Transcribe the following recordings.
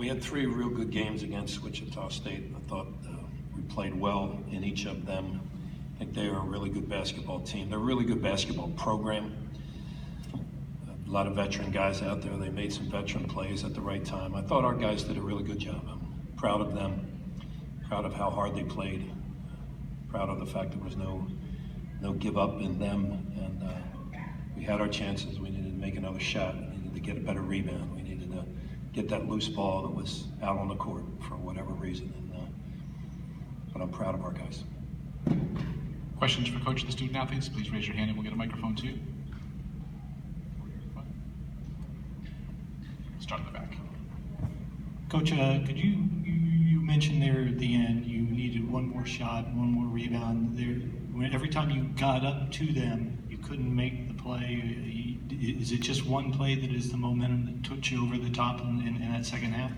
we had 3 real good games against Wichita State. I thought we played well in each of them. I think they are a really good basketball team. They're a really good basketball program. A lot of veteran guys out there. They made some veteran plays at the right time. I thought our guys did a really good job. I'm proud of them, proud of how hard they played, proud of the fact there was no give up in them. And we had our chances. We needed to make another shot. We needed to get a better rebound. We needed to get that loose ball that was out on the court for whatever reason. But I'm proud of our guys. Questions for Coach of the student athletes? Please raise your hand and we'll get a microphone to you. Start in the back. Coach, could you mentioned there at the end you needed one more shot, one more rebound. Every time you got up to them, you couldn't make the play. Is it just one play that is the momentum that took you over the top in that second half?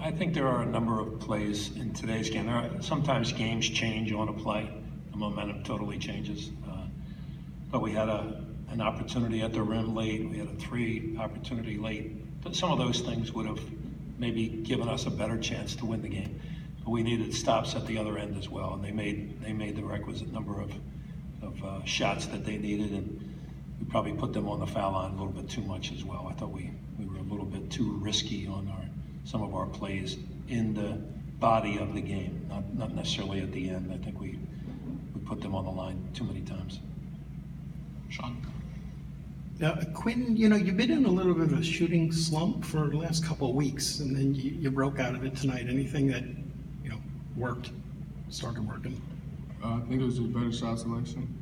I think there are a number of plays in today's game. Sometimes games change on a play. The momentum totally changes. But we had an opportunity at the rim late. We had a 3 opportunity late. But some of those things would have maybe given us a better chance to win the game. But we needed stops at the other end as well, and they made the requisite number of shots that they needed, and we probably put them on the foul line a little bit too much as well. I thought we were a little bit too risky on some of our plays in the body of the game, not necessarily at the end. I think we put them on the line too many times. Sean? Quinton, you've been in a little bit of a shooting slump for the last couple of weeks, and then you broke out of it tonight. Anything that, started working? I think it was just better shot selection.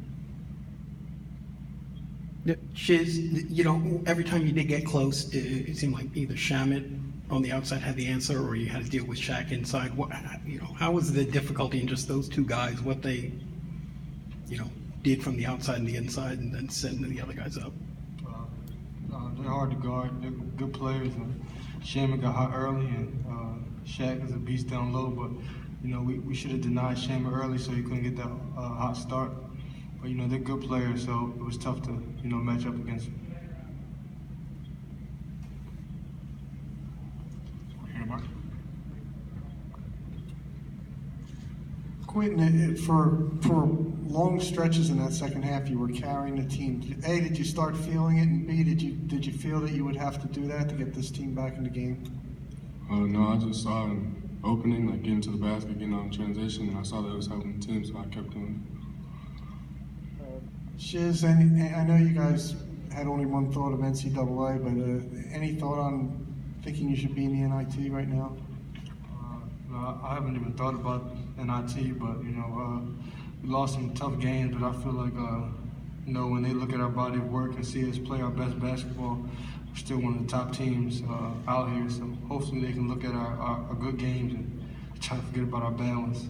Yeah, Shizz, every time you did get close, it seemed like either Shamit on the outside had the answer, or you had to deal with Shaq inside. How was the difficulty in just those 2 guys, what they, did from the outside and the inside, and then setting the other guys up? They're hard to guard. They're good players. And Shamit got hot early, and Shaq is a beast down low. But we should have denied Shamit early so he couldn't get that hot start. But they're good players, so it was tough to match up against them. Here, Mark. Quinton, for long stretches in that second half, you were carrying the team. A, did you start feeling it, and B, did you feel that you would have to do that to get this team back in the game? No, I just saw an opening, like getting to the basket, getting on transition, and I saw that it was helping the team, so I kept doing it. Shizz, I know you guys had only one thought of NCAA, but any thought on thinking you should be in the NIT right now? No, I haven't even thought about NIT, but we lost some tough games, but I feel like when they look at our body of work and see us play our best basketball, we're still one of the top teams out here. So hopefully they can look at our good games and try to forget about our bad ones.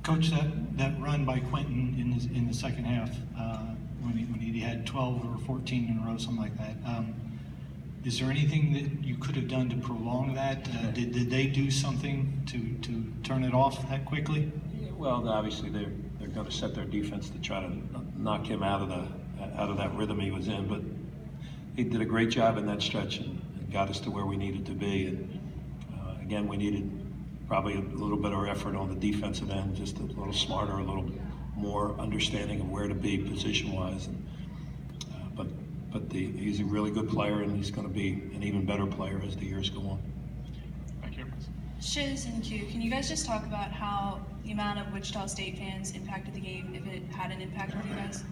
Coach, that run by Quinton in the second half, when he had 12 or 14 in a row, something like that. Is there anything that you could have done to prolong that? Did they do something to turn it off that quickly? Well, obviously they're going to set their defense to try to knock him out of that rhythm he was in. But he did a great job in that stretch and got us to where we needed to be. And again, we needed probably a little bit of effort on the defensive end, just a little smarter, a little more understanding of where to be position-wise. But he's a really good player, and he's going to be an even better player as the years go on. Thank you. Shizz and Q, can you guys just talk about how the amount of Wichita State fans impacted the game, if it had an impact on you guys?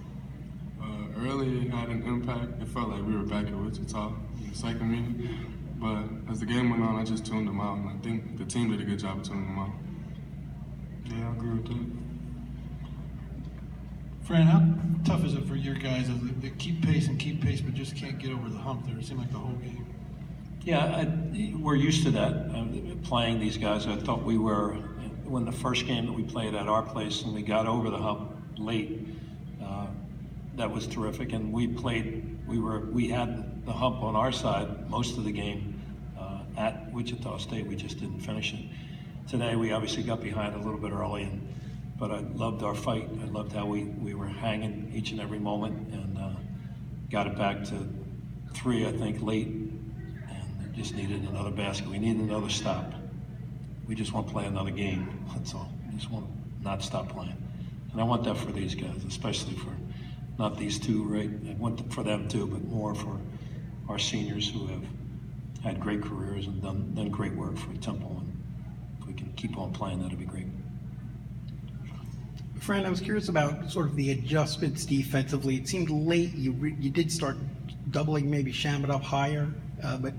Early it had an impact. It felt like we were back at Wichita in the second meeting. But as the game went on, I just tuned them out, and I think the team did a good job of tuning them out. Yeah, I agree with that. Fran, how tough is it for your guys to keep pace, but just can't get over the hump there? It seemed like the whole game. Yeah, we're used to that, playing these guys. I thought we were, when the first game that we played at our place and we got over the hump late, that was terrific. And we had the hump on our side most of the game at Wichita State. We just didn't finish it. Today, we obviously got behind a little bit early, but I loved our fight. I loved how we were hanging each and every moment and got it back to 3, I think, late. And just needed another basket. We needed another stop. We just want to play another game. That's all. We just want to not stop playing. And I want that for these guys, especially for not these two, right? I want it for them too, but more for our seniors who have had great careers and done great work for Temple. And if we can keep on playing, that'd be great. Fran, I was curious about sort of the adjustments defensively. It seemed late. You did start doubling maybe Shamet up higher, but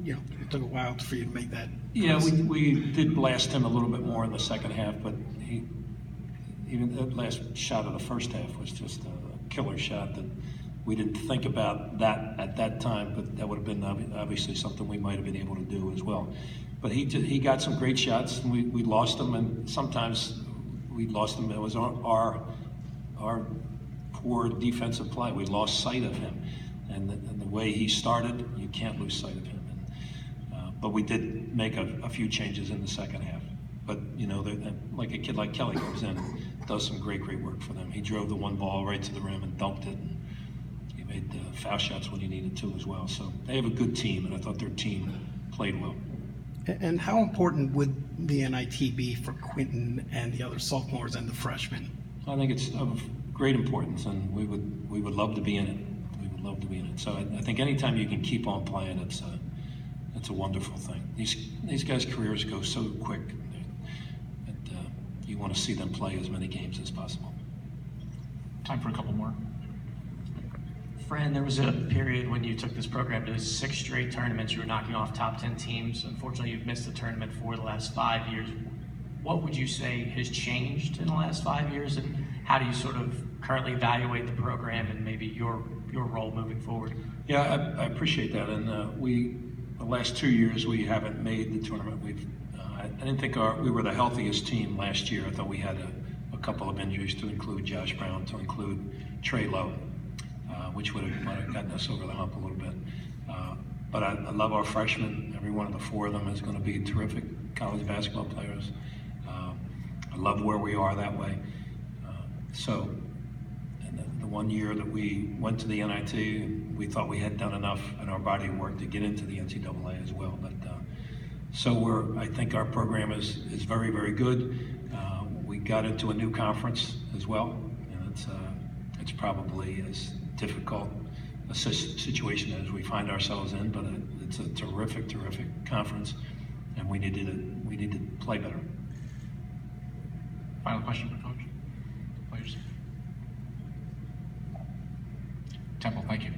it took a while for you to make that. Yeah, we did blast him a little bit more in the second half, but even that last shot of the first half was just a killer shot that we didn't think about that at that time, but that would have been obviously something we might have been able to do as well. But he got some great shots, and we lost them, and sometimes we lost them. It was our poor defensive play. We lost sight of him, and the way he started, you can't lose sight of him. But we did make a few changes in the second half. But like a kid like Kelly comes in and does some great work for them. He drove the one ball right to the rim and dunked it. And he made foul shots when he needed to as well. So they have a good team, and I thought their team played well. And how important would the NIT be for Quinton and the other sophomores and the freshmen? I think it's of great importance, and we would love to be in it. We would love to be in it. So I think anytime you can keep on playing, it's a wonderful thing. These guys' careers go so quick that you want to see them play as many games as possible. Time for a couple more. Fran, there was a period when you took this program to 6 straight tournaments. You were knocking off top 10 teams. Unfortunately, you've missed the tournament for the last 5 years. What would you say has changed in the last 5 years, and how do you sort of currently evaluate the program and maybe your role moving forward? Yeah, I appreciate that. And the last 2 years we haven't made the tournament. I didn't think we were the healthiest team last year. I thought we had a couple of injuries, to include Josh Brown, to include Trey Lowe, which might have gotten us over the hump a little bit. But I love our freshmen. Every one of the 4 of them is going to be terrific college basketball players. I love where we are that way. And the 1 year that we went to the NIT, we thought we had done enough in our body of work to get into the NCAA as well. But I think our program is very, very good. We got into a new conference as well, and it's probably as difficult a situation as we find ourselves in, but it's a terrific conference, and we need to play better. Final question for Coach. Players. Temple, thank you.